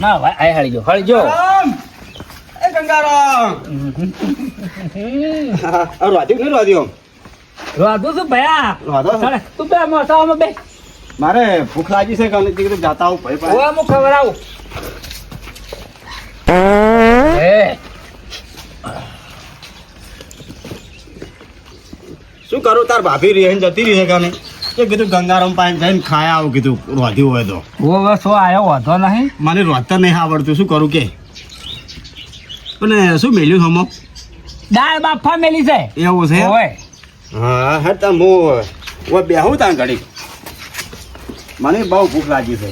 ના ભાઈ આ હળજો એ ગંગારામ રાધ્યો નહીં રાધ્યો રાધું છું ભયા રાધો તું બે મોસામાં બે મારે ભૂખ લાગી છે કે કીધું જાતા આવું ભાઈ પાસે. હું ખબર આવું શું કરું તાર ભાભી રહી જતી રહી છે કાને એ કીધું ગંગારામ પાસે જઈને ખાયા આવું કીધું રોધ્યું હોય તો હવે શું આવ્યો વાંધો નહીં મને રોધતા નહીં આવડતું શું કરું કે પણ શું મેલ્યું હમો દાળ બાફા મેલી છે એવું છે ઓય હા હા તા હું બેહું ત્યાં ઘડી મને બહુ ભૂખ લાગી છે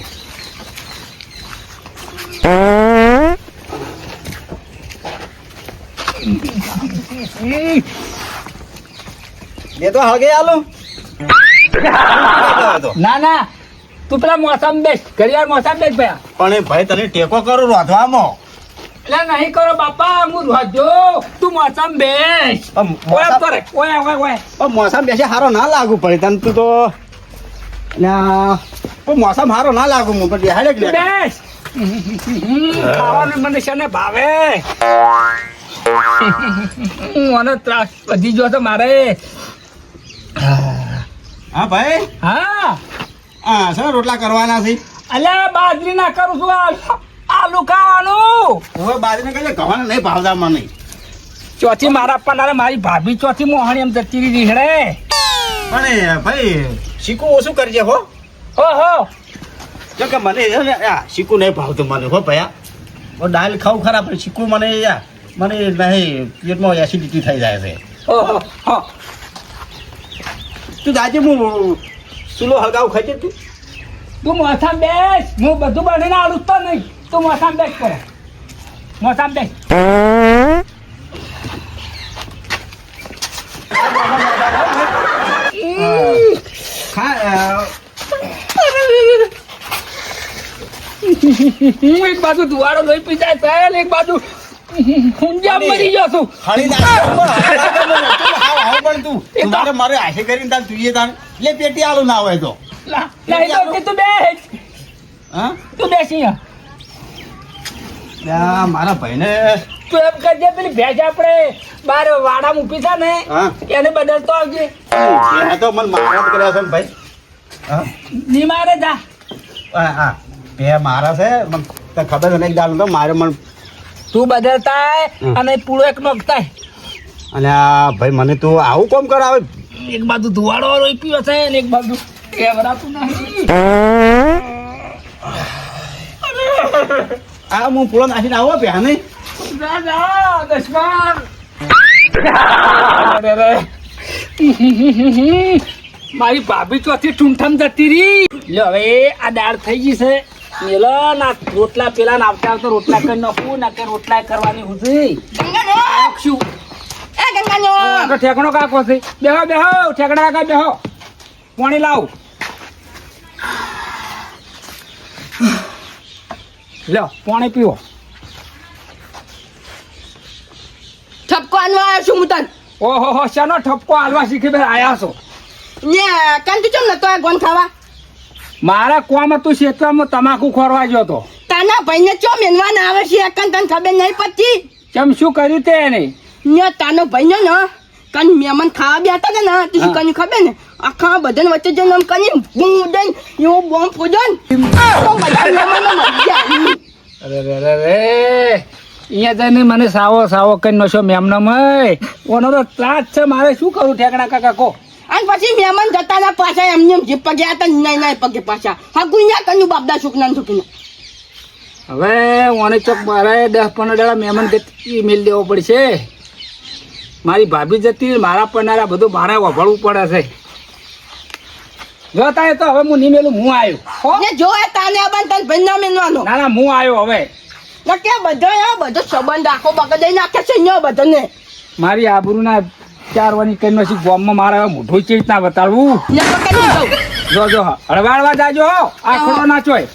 બે તો હગે આલો ના ના તું પેલા મોસમ બેસ ઘડિયાળ મોસમ બેસ ભયા પણ એ ભાઈ તને ટેકો કરો રોધવામાં એટલે નહીં કરો બાપા હું રોજો તું મોસમ બેસ ઓય કરે ઓય ઓય ઓય પણ મોસમ બેસે સારો ના લાગુ પડે તને તું તો પણ મોસમ સારો ના લાગુ હું પણ બેહાડે કે બેસ ખાવાનું મને છે ને ભાવે મને ત્રાસ વધી ગયો તો મારે હા ભાઈ હા હા સર રોટલા કરવાના છે અલ્યા બાજરી ના કરું છું આલુ ખાવાનું હવે બાજરીને કહીએ ગવાના નહીં ભાવતા મને ચોથી મારા પનારે મારી ભાભી ચોથી મોહણી એમ જતી રહી રે પણ ભાઈ શીખું ઓછું કરજે હો ઓહો જો કે મને શીખું નહીં ભાવતું મને હો ભયા હું દાળ ખાવું ખરા પણ શીખું મને મને નહીં પેટમાં એસિડિટી થઈ જાય છે ઓહો હો તું આજે હું ચૂલો હળગાવું ખાઈ તું તું મોસમ બેસ હું બધું બનીને આલું તો નહીં તું મોસમ બેસ કરે મોસમ બેસ એક બાજુ દુવાડો લોહી પી જાય સાહેબ એક બાજુ ઊંઝા મરી ગયો છું પણ તું તારે મારે આશે કરીને તાર તું તાર લે પેટી આલું ના હોય તો નહીં તો તું બેસ હા તું બેસી મારા ભાઈને તું એમ કરજે પેલી ભેજ આપણે બાર વાડા મૂકી છે ને હા એને બદલતો આવજે તો મને મારા કર્યા છે ને ભાઈ હા ની મારે જા હા બે મારા છે મને તને ખબર છે ને એક દાલ તો મારે મને તું બદલતા અને પૂળો એક નોખતા અને આ ભાઈ મને તું આવું કોમ કરાવે એક બાજુ ધુવાડો રોઈ પીયો છે ને એક બાજુ કેવરાતું નહીં આ હું પૂળો નાખીને આવો પ્યા નહીં જા જા દશમાન મારી ભાભી ચોથી ઠૂંઠમ જતી રહી લ્યો હવે આ દાળ થઈ ગઈ છે મેલો ના રોટલા પેલા આવતા આવતા રોટલા કરી નાખું ના કે રોટલા કરવાની હુંથી શું ઠેકણો કાકો છે બેહો બેહો ઠેકડા કાકા બેહો પાણી લાવ લ્યો પાણી પીવો ઠપકો આનવા આવ્યો છું હું તને ઓહો હો શાનો ઠપકો હાલવા શીખી બે આયા છો ને કંતુ ચમ નતો આ ગોન ખાવા મારા કોમાં તું ક્ષેત્રમાં તમાકુ ખોરવા ગયો તો તાના ભાઈને ચો મેનવા ના આવે છે એકન તને ખબર નહીં પડતી ચમ શું કર્યું તે એને ને તાનો ભાઈને ને કન મહેમાન ખાવા બેઠા હતા ને તે શું કર્યું ખબર ને આખા બધાને વચ્ચે જઈને આમ કરી બૂમ દઈને એવો બોમ્બ ફોડ્યો ને તો બધા મહેમાનો મરી ગયા અરે રે રે રે અહીંયા જઈને મને સાવો સાવો કરી નશો મેમનો મય ઓનો તો ત્રાસ છે મારે શું કરું ઠેકડા કાકા કો અને પછી મહેમાન જતા ના પાછા એમને એમ જીપ પગે હતા નહીં નહીં પગે પાછા હા ગુન્યા કન્યું બાપદા સુકના સુકીને હવે ઓને ચોક મારે 10-15 દાડા મહેમાન ગતિ મેલ દેવો પડશે મારી ભાભી જતી મારા પનારા બધું મારે વભાડવું પડે છે જોતા તો હવે હું નહીં મેલું હું આવ્યો ને જો એ તાને આબાન તને ભાઈ ના મેનવાનો ના ના હું આવ્યો હવે કે બધો સંબંધ આખો બગડ દઈ નાખે છે અહીંયા બધાને મારી આબરૂના 4 વાની કઈ નથી ગામમાં મારે મોઢું ચેવી રીતના બતાડવું ને પકડી દઉં જો જો હળવાડવા જાજો આખડો નાચોય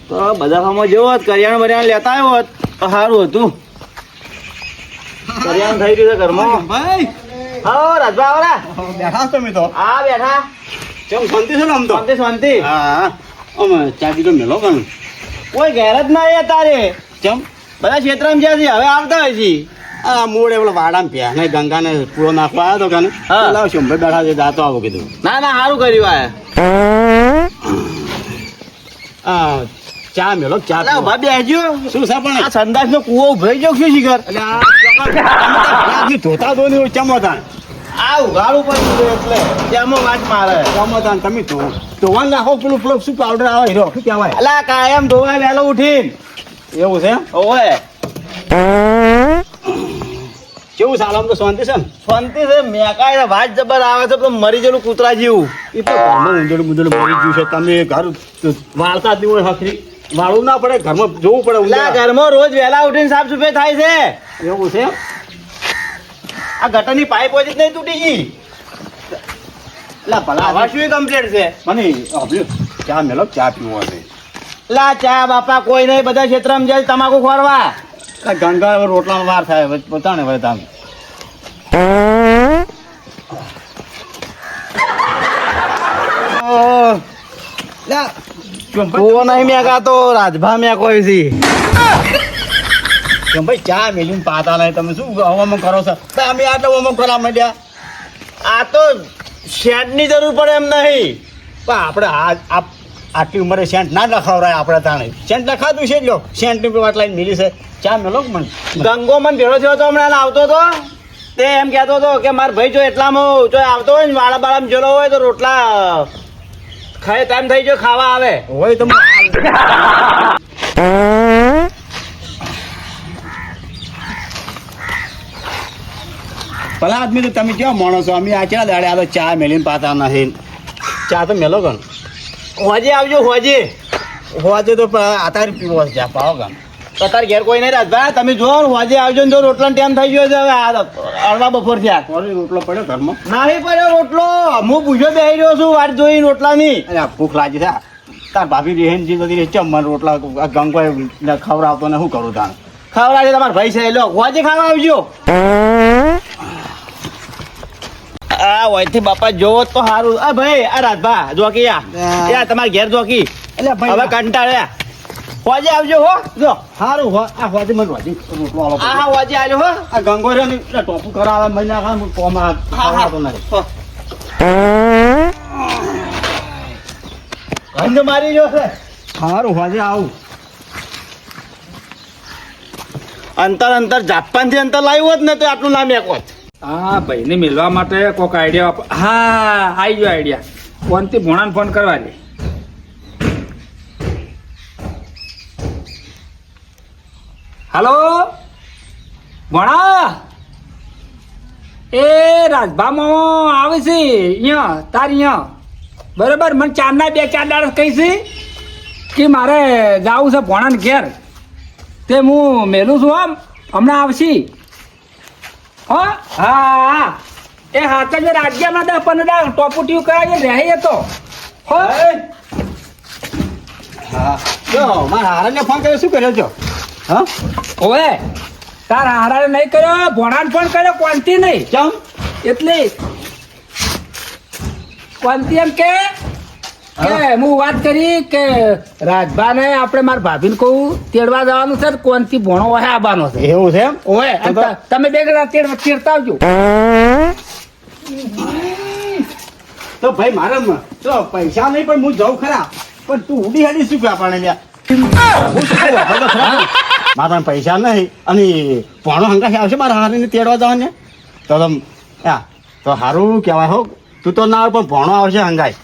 તો બધા ખામાં જેવો કરિયાણા બરિયાણા લેતા આવ્યો તો સારું હતું કરિયાણા થઈ રહ્યું છે ઘરમાં ભાઈ હા રાજભા આવરા બેઠા તમે તો હા બેઠા ચમ શાંતિ છે ને આમ તો શાંતિ શાંતિ હા અમે ચાબી તો મેલો ગણ કોઈ ઘેર જ ના તારે ચમ બધા ક્ષેત્રમાં જ્યાં છે હવે આવતા હોય છે આ મૂળ એવડો વાડામાં પ્યા ને ગંગાને પૂરો નાખવા આવ્યો તો કાને લાવ શંભર બેઠા છે જાતો આવો કીધું ના ના સારું કર્યું આ ચા મેલો ચા અલા ઉભા બેસજો શું છે પણ આ સંદાસનો કૂવો ઉભરાઈ ગયો શું શિખર એટલે આ ધોતા ધોની ચમોતા આ ઉઘાડું પડ્યું એટલે તેમાં વાત મારે ચમોતા તમે ધોવા નાખો પેલું પેલું શું પાવડર આવે હીરો શું કહેવાય અલા કાયમ ધોવા વહેલો ઉઠીને એવું છે ઓય કેવું સાલ આમ તો શાંતિ છે ને શાંતિ છે મેકાય વાત જબર આવે છે પણ મરી ગયેલું કૂતરા જેવું એ તો ઘરમાં ઊંધેડું મુંધેડું મરી ગયું છે તમે ઘર વાળતા જ નહીં હોય હખરી વાળવું ના પડે ઘરમાં જોવું પડે અલા ઊંધેડા. ઘરમાં રોજ વહેલા ઉઠીને સાફ સફાઈ થાય છે એવું છે આ ગટરની પાઇપ હોય જ નહીં તૂટી ગઈ એટલે ભલા આવા શું કમ્પ્લેટ છે મને આપણે ચા મેલો ચા પીવો છે લા ચા બાપા કોઈ નહીં બધા ક્ષેત્રમાં જાય તમાકુ ખોરવા ગંગા હવે રોટલાનો વાર થાય પોતાને હવે તામ કૂવો નહીં મેકાતો રાજભા મેકોય છે કેમ ભાઈ ચા મેલીને પાતા નહીં તમે શું હવામાં કરો છો તો અમે આટલા હવામાં કરવા માંડ્યા આ તો શેડની જરૂર પડે એમ નહીં પણ આપણે આટલી ઉંમરે સેન્ટ ના લખાવરાય આપણે તાણે સેન્ટ લખાતું છે જ લો સેન્ટની વાત લઈને મિલી છે ચા મેલો કે મને ગંગો મને ભેળો થયો તો હમણાં આવતો હતો તે એમ કહેતો હતો કે મારો ભાઈ જો એટલામાં જો આવતો હોય ને વાળા બાળામાં જેલો હોય તો રોટલા ખાય ટાઈમ થઈ ગયો ખાવા આવે હોય તો ભલા આદમી તો તમે કેવા માણસો અમે આચરા દાડે આ તો ચા મેલીને પાતા નહીં ચા તો મેલો ગણ હોજે આવજો હોજે હોવાજે તો આતાર પીવો છે ચા પાવો ગણ તો તાર ઘેર કોઈ નહીં રાજભાઈ તમે જો ને હોજે આવજો ને જો રોટલાનો ટાઈમ થઈ ગયો છે હવે અડવા બપોર થયા કોનો રોટલો પડ્યો ઘરમાં નહીં પડ્યો રોટલો હું પૂછ્યો બેસી રહ્યો છું વાત જોઈ રોટલાની અરે આ ભૂખ લાગી છે તાર ભાભી રહેન જી બધી ચમ મને રોટલા ગંગોય ખવડાવતો ને શું કરું તાણ ખાવડાવે તમારા ભાઈ છે લો હોજે ખાવા આવજો આ હોયથી બાપા જોવો તો સારું આ ભાઈ આ રાજભા જોકી યા તમારા ઘેર જોકી એટલે હવે કંટાળ્યા હોજે આવજો હો જો સારું હો આ હોજે મને રોજી રોટલો આલો આ હા હોજે આવ્યો હો આ ગંગો રે ને ટોપું કરાવે મને નાખા હું કોમાં ખવડાવતો નહીં હો. ગંધ મારી જો છે સારું હોજે આવું અંતર અંતર જાપાન થી અંતર લાવ્યું હોત ને તો આટલું ના મેકોત હા ભાઈને મિલવા માટે કોઈક આઈડિયા હા આવી ગયો આઈડિયા ફોનથી ભોણાને ફોન કરવા દે હાલો ભોણા એ રાજભામાં આવે છે અહીંયા તારી અહીંયા બરાબર મને ચારના 2-4 દાડા કહી છે કે મારે જવું છે ભોણાને ઘેર તે હું મેલું છું આમ હમણાં આવશે હા હા એ હાથ જ રાજ્યમાં 10-15 ટોપુટીઓ કરાવીને રહે તો હો હા જો મારા હારાને ફોન કર્યો શું કર્યો છો હા ઓએ તાર હારાને નહીં કર્યો ભોણાને ફોન કર્યો કોનથી નહીં ચમ એટલે કોનથી એમ કે હું વાત કરી કે રાજભાને આપણે મારા ભાભીને કહું તેડવા જવાનું છે કોનથી ભોણો હોય આવવાનો છે એવું છે એમ ઓએ તમે બે જણા તેડતા આવજો તો ભાઈ મારે તો પૈસા નહીં પણ હું જાઉં ખરા પણ તું ઉડી હાડી શું ક્યાં પાણે લ્યા હું શું કહું વાપરતો ખરા? મારા પાસે પૈસા નહીં અને ભણો હંકાશે આવશે મારા હારીને તેડવા જવાને તો તો સારું કહેવાય હો તું તો ના આવે પણ ભણો આવશે હંગાય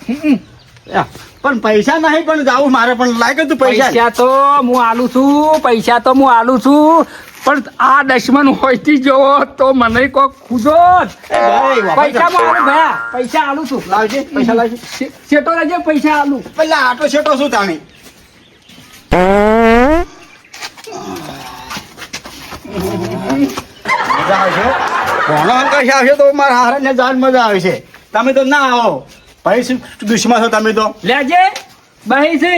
પણ પૈસા નહીં પણ જાવું મારે પણ લાગે તું પૈસા પૈસા તો હું આલું છું પણ આ દશમન હોયથી જોવો તો મને કોક ખુદો પૈસા માં આલું ભયા પૈસા આલું છું લાવજે પૈસા લાવજે શેટો રહેજે પૈસા આલું પેલા આટો શેટો શું તાણી મજા આવશે ભણો હંકાશે આવશે તો મારા હારાને જાન મજા આવશે તમે તો ના આવો ભાઈ શું દુશ્મન છો તમે તો લેજે બહી છે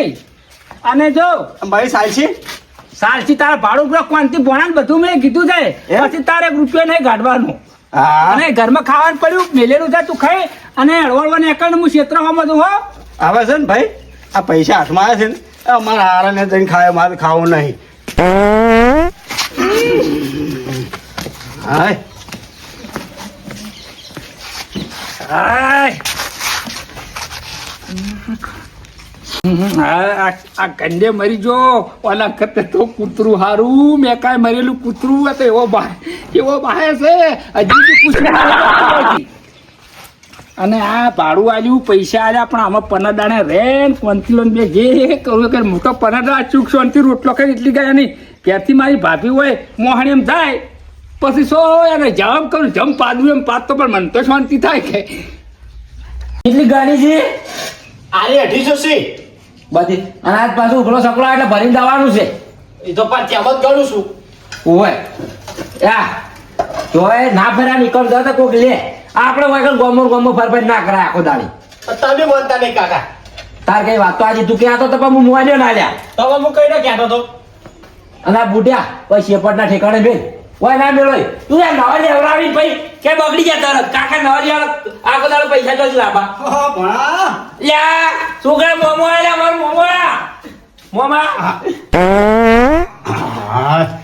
અને જો ભાઈ સાચી સાલસી તારા ભાડું પર કોનથી ભોણાને બધું મેં કીધું છે પછી તારે 1 રૂપિયો નહીં કાઢવાનું હા અને ઘરમાં ખાવાનું પડ્યું મેલેલું છે તું ખાઈ અને હળવળવાની એકણ હું ક્ષેત્રમાં બધું હો આવે છે ને ભાઈ આ પૈસા હાથમાં આવ્યા છે ને એ અમારા હારાને જઈને ખાય મારે ખાવું નહીં હાય આ કંડે મરી જો ઓલા કરતે તો કૂતરું હારું મેં કાંઈ મરેલું કૂતરું હતું એવો બાય છે હજી બી પૂછવું અને આ ભાડું આલ્યું પૈસા આલ્યા પણ આમાં પનાદાણે રેન કોંતીલો બે જે કરવું કે મોટો પનાદા ચૂક શાંતિ રોટલો કરી એટલી ગયા નહીં ક્યારથી મારી ભાભી હોય મોહણી એમ થાય પછી સો એને જવાબ કરું જમ પાડું એમ પાડતો પણ મન તો શાંતિ થાય કે કેટલી ગાડી છે આરે 250 છે બધી અને આજ પાછું ઉભરો સકડો એટલે ભરીને દવાનું છે એ તો પાછી આમ જ ગણું છું ઓય યા જોય ના ફેરા નીકળતા તો કોક લે આપણે વગર ગોમો ફરફર ના કરાય આખો દાડી તમે બોલતા નહીં કાકા તાર કઈ વાત તો આજે તું કહેતો તો પણ હું મોવાલ્યો ના લ્યા તો હું કઈ કહેતો તો અને આ બુઢિયા પછી શેપટના ઠેકાણે બેન ઓય ના મેળો તું યાર નવા લેવડાવી ભાઈ કે બગડી જા તરત કાકા નવા લેવા આખો દાડો પૈસા તો જ લાભા ભણા લ્યા છોકરા મોમો આલ્યા મારું મોમા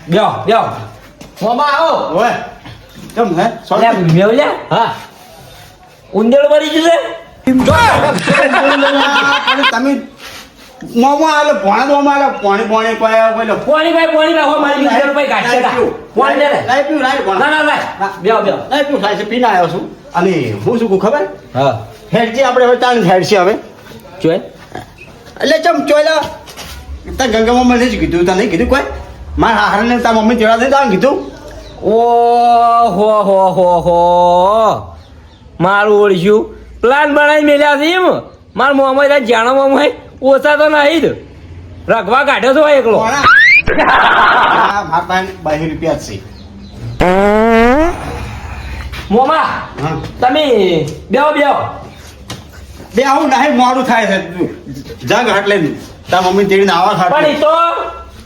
બ્યો મોમા આવો ઓય કેમ હે અલ્યા મેવલ્યા હા ઉંદેડ મરી ગયું છે તમે મોમાં આલે ભણા દોમાં આલે પાણી કોઈ પોણી ભાઈ હો મારી ઉંદેડ ભાઈ કાઢશે તા પોણી લે લાઈ પીવું લાઈ ના ના લાય બ્યો લાઈ પીવું લાઈ છે પીને આવ્યો છું અને હું શું કહું ખબર હા હેડજી આપણે હવે તાણ હેડજી હવે જોય એટલે ચમ ચોયલા તાર ગંગામાં મને જ કીધું તને નહીં કીધું કોઈ મારા હારને તાર મમ્મી તેડા દે તાણ કીધું ઓ હો મારું ઓળખ્યું પ્લાન બનાવી મેલ્યા છે એમ મારા મોમાં જાણો મોમાં ઓછા તો નહીં જ રખવા કાઢ્યો છો એકલો મારા પાસે 22 રૂપિયા જ છે મોમા હા તમે બેહો બે આવું નહીં મોડું થાય છે જગ હાટ લઈને તાર મમ્મી તેડીને આવા પણ ખાટ એ તો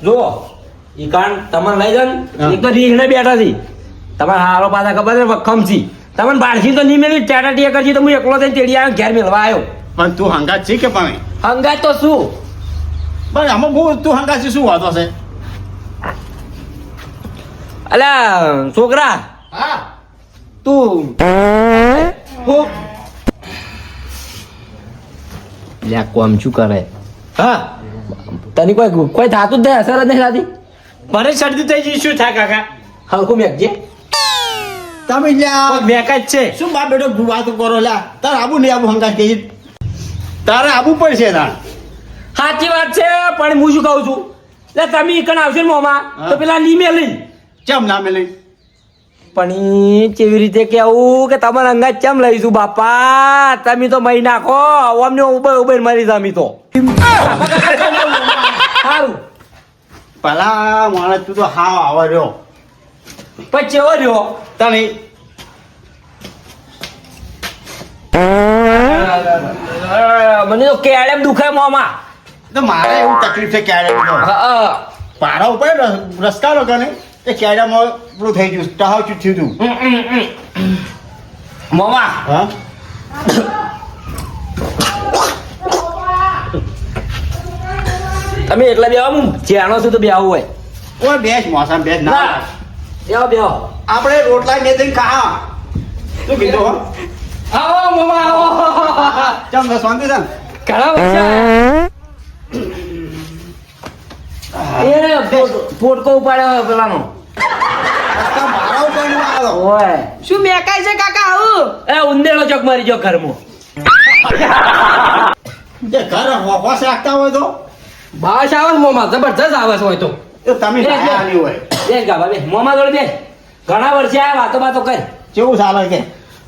જુઓ ઈ કાન તમને લઈ જાય હા. એક તો રીંગણે બેઠા છે તમારે હારો પાછા ખબર છે વખમ છે તમને બાળસી તો નહીં મેળવી ટાટા ટીયા કરજી તો હું એકલો થઈને તેડી આવ્યો ઘેર મેળવા આવ્યો પણ તું હંગાત છે કે પણ હંગાત તો શું પણ આમાં બહુ તું હંગાત છે શું વાતો છે અલ્યા છોકરા હા તું હું લ્યા કોમ શું કરે હા તને કોઈ થાતું જ નહીં અસર જ નહીં થતી મને શરદી થઈ ગઈ શું થાય કાકા હલકું મેકજે તમે લ્યા મેકા જ છે શું બા બેટો વાતો કરો લ્યા તારે આબુ નહીં આબુ હંગાત કહી તારે આબુ પડશે તાર સાચી વાત છે પણ હું શું કહું છું એટલે તમે ઈકણ આવશે ને મોમાં તો પેલા લીમે લઈ ચમ ના મેલી પણ ઈ કેવી રીતે કેવું કે તમારે અંગાત ચમ લઈશું બાપા તમે તો મહી નાખો અમને ઉબર મરી જામી તો સારું પેલા માણસ તું તો હાવ આવા રહ્યો પછી ચેવો રહ્યો તને મને તો કેળેમ દુખે મોમાં તો મારે એવું તકલીફ છે ક્યારે પારા ઉપર રસકા લોકો ને એ કેડામાં પેલું થઈ ગયું ટહાવ થયું હતું મોમાં હા તમે એકલા બે આવું જાણો છો તો બે આવું હોય ઓય બેસ મોસમ બેસ ના બેહો બેહો આપણે રોટલા ને દઈને ખા શું કીધું હો આવો મોમાં આવો ચમ તો શાંતિ છે ને? ઘણા વર્ષ પોટકો ઉપાડ્યો પેલાનો રસ્તા મારા ઉપર નહીં આવ્યો. ઓય શું મેકાય છે કાકા આવું એ ઉંદેડો ચોક મારી જો ઘરમાં જે ઘર હોશ રાખતા હોય તો બાસ આવે છે મોમાં જબરજસ્ત આવે છે હોય તો એ તમે ખાયા નહીં હોય બે ગાભા બે મોમાં જોડે બે ઘણા વર્ષે આ વાતો કર કેવું ચાલે કે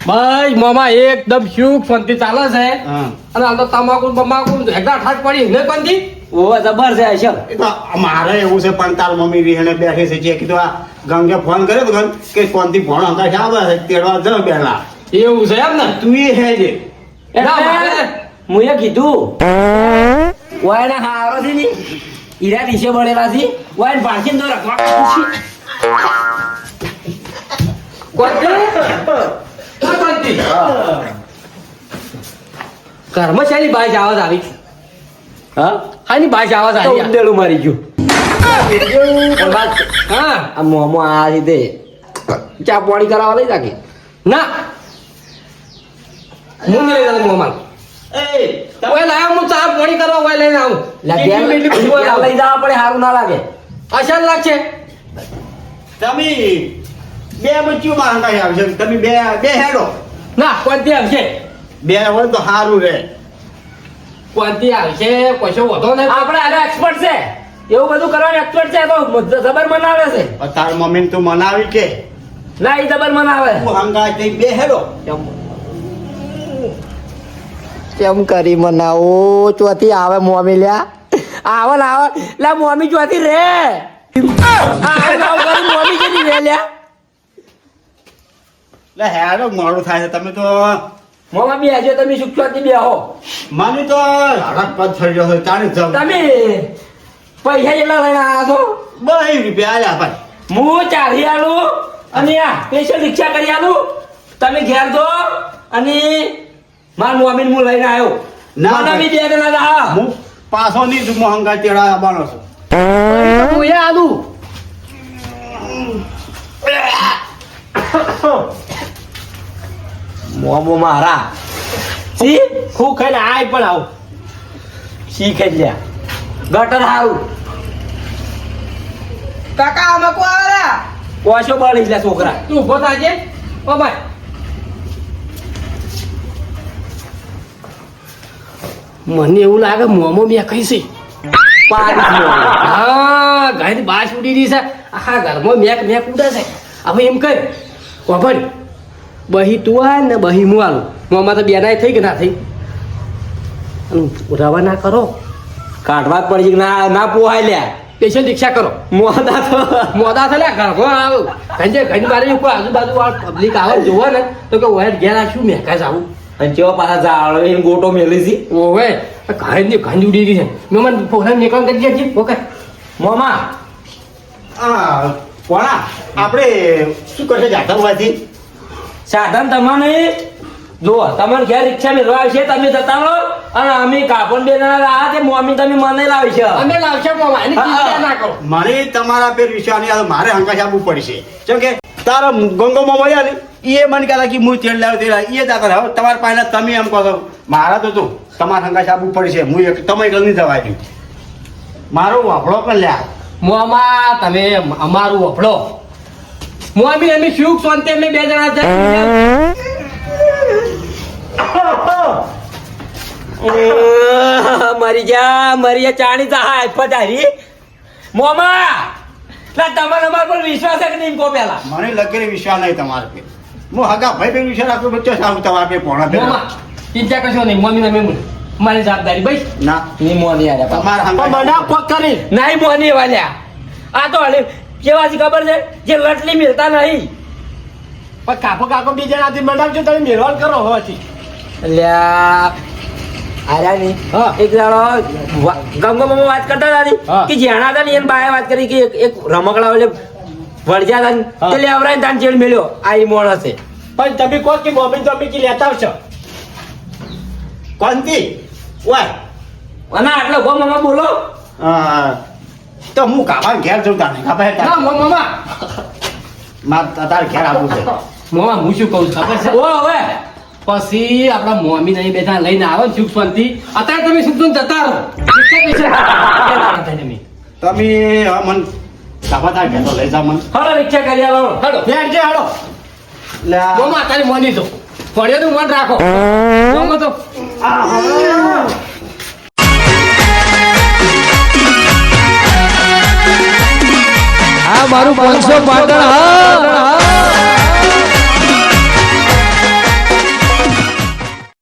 ભાઈ મામા એકદમ સુખ શાંતિ ચાલે છે હા અને હાલ તો તમાકુ બમાકુ એકદા ઠાટ પડી ને કંદી ઓવે જબર છે અસલ એ તો મારે એવું છે પણ તાર મમ્મી રીહણે બેઠી છે જે કીધું આ ગંગે ફોન કર્યો તો ગન કે કોનથી ભણ હંગા આવે છે તેડવા જ બેલા એવું છે એમ ને તું એ હે જે એટલે મુએ કીધું ઓયના હારો છે ની ઈરા દિશે બળેલા છે ઓયન ભાંચીને તો રખવા ઘરમાં શેની બાઈ જ આવજ આવી હા હાની ભાષ આવાજ તો આવી ઉંદેડું મારી ગયું પણ વાત હા આ મોમો આ રીતે ચા પાણી કરાવવા લઈ જાકે ના હું નહીં લઈ જાઉં મોમાં ઓય લાવ હું ચા પાણી કરવા ઓય લઈને આવું કેટલી બધું ઓય લઈ જવા પડે સારું ના લાગે અસર લાગશે તમે બે બચ્ચું માં હંગાઈ આવશે તમે બે હેડો ના કોણથી આવશે બે હોય તો સારું રે કોણથી આવશે કશો વધો નહીં આપણે આગળ એક્સપર્ટ છે એવું બધું કરવાનું એક્સપર્ટ છે તો જબર મનાવે છે તાર મમ્મી તું મનાવી કે ના એ જબર મનાવે તું હંગાઈ થઈ બે હેડો કેમ કરી મનાવો ચોથી આવે મોમી લ્યા આવે ને આવે લા મોમી ચોથી રે મોમી કેની રે લ્યા લે હેડો મોડું થાય છે તમે તો મોમાં બી આજે તમે સુખવાથી બે હો મને તો હડક પદ થઈ ગયો છે તારે જાવ તમે પૈસા કેટલા લઈને આવ્યા છો 2 રૂપિયા આલ્યા ભાઈ હું ચાલી આલું અને આ સ્પેશિયલ રિક્ષા કરી આલું તમે ઘેર દો અને મારા મમ્મીને હું લઈને આવ્યો ના મને બી 2 જણા હતા હું પાછો નહીં છું હું હંગાઈ તેડા આવવાનો છું હું એ આલું મોમો મારા સી હું ખાઈને આય પણ આવું સી ખાઈ લ્યા ગટર હારું કાકા આમાં કો આવેલા ઓછો બળી લ્યા છોકરા તું ઉભો થાજે ઓ ભાઈ મને એવું લાગે મોમો મેં કઈ છે પાડી હા ઘરની બાસ ઉડી રહી છે આખા ઘરમાં મેક ઉડે છે હવે એમ કર કોભર બહી તું આ ને બહી હું આલું મોમાં તો બેનાય થઈ કે ના થઈ રવા ના કરો કાઢવા જ પડી ના ના પોહાય લ્યા સ્પેશિયલ રિક્ષા કરો મોદા તો મોદા થયા ઘરમાં આવું ઘણી બારે ઉપર આજુબાજુ વાળા પબ્લિક આવે જોવે ને તો કે ઓય ઘેર આ શું મેકાય આવું અને ચેવા પાછા જાળ એને ગોટો મેલી છે ઓવે ઘણી ઉડી રહી છે મેં મને ફોન નીકળ કરી જઈએ ઓકે મોમા આ કોણા આપણે શું કરશે જાતા હોવાથી સાધન તમને જો તમારે ઘેર રિક્ષા મેળવા આવશે તમે જતા રહો અને અમે કાપડ બે જણા આ તે મમ્મી તમે મને લાવી છે અમે લાવશે મોમાં એની ચિંતા ના કરો મારે તમારા પેર વિશ્વાસ નહીં આવે મારે હંગાઈ આપવું પડશે કેમ કે તારા ગંગોમાં મળ્યા ને એ મને કહેતા કે હું તેલ લાવ્યો તેલ લાવ્યો. એ જાતા રહો તમારા પાસે તમે એમ કહો છો મારા તો તમારે હંગાઈ આપવું પડશે હું તમે એકલ નહીં જવા દઉં મારો વાપડો પણ લ્યા મોમાં તમે અમારું વફડો મોમી અમે સુખ શાંતિ અમે 2 જણા છે મરી જા ચાણી હાથ પધારી મોમા ના તમારે અમારા પર વિશ્વાસ છે કે નહીં કહો પેલા મને લગેલી વિશ્વાસ નહીં તમારા પે હું હગા ભાઈ પે વિશ્વાસ રાખું બચ્ચો સારું તમારા પે પોણા પે મોમાં ચિંતા કરશો નહીં મમ્મી ને મેં મારી જવાબદારી ભાઈ ના ની મોની આરે તમારા પણ હંગાઈ બના કોક કરી નહીં મોની વાલ્યા આ તો હલે કેવા છે ખબર છે જે લટલી મિલતા નહીં પણ કાકો 2 જણાથી બનાવજો તમે મેળવણ કરો હોવાથી અલ્યા આર્યા ની હા. એક દાડો ગંગોમાં વાત કરતા હતા ની હા. કે જેણા હતા ને એને બાએ વાત કરી કે એક રમકડા ઓલે વળજ્યા હતા ને હા. તે લેવરાઈને તાન ચેડ મેલ્યો આ ઈ મોણ હશે પણ તમે કહો કે મમ્મી તો અમે લેતા આવશો કોણથી ઓય અને આટલો ગો મામા બોલો તો હું કાપા ઘેર જઉં તાને કાપા ના મામા તારે ઘેર આવવું છે મામા હું શું કહું છું ખબર છે ઓ હવે પછી આપણા મોમી નહીં બેઠા લઈને આવે ને સુખ શાંતિ અત્યારે તમે સુખ શાંતિ જતા રહો રિક્ષા તમે હવે મન કાપા તારે ઘેર તો લઈ જાઓ મન હલો રિક્ષા કરી આવો હડો ઘેર જે હળો લે મામા અત્યારે મોની દો પડ્યો તો મન રાખો મામા તો આ મારું 500 પાટણ હા